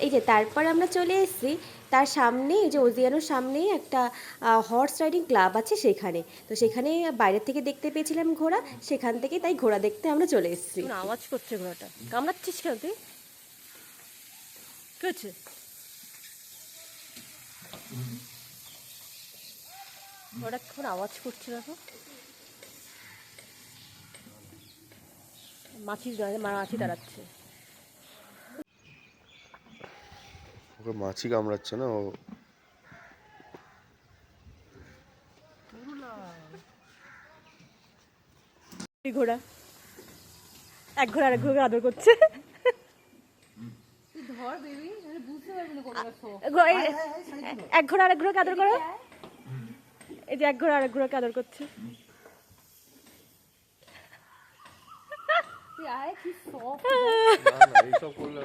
এই যে তারপর আমরা চলে এসেছি তার সামনে, এই যে ওজিয়ানোর সামনেই একটা হর্স রাইডিং ক্লাব আছে সেখানে। তো সেখানে বাইরের থেকে দেখতে পেয়েছিলাম ঘোড়া, সেখান থেকে তাই ঘোড়া দেখতে আমরা চলে এসেছি। আওয়াজ করছে ঘোড়াটা, কামড়াচ্ছিস কেন তুই? কি হচ্ছে? ঘোড়া কেমন আওয়াজ করছে দেখো। মাছি তাড়াচ্ছে। ওকে মাছি কামড়াচ্ছে না ও। ঘোড়া এক ঘোড়া আরেক ঘোড়াকে আদর করছে। এক ঘোড়া আরেক ঘোড়াকে আদর করো। এই যে এক ঘোড়া আরেক ঘোড়াকে আদর করছে। এইসব করলে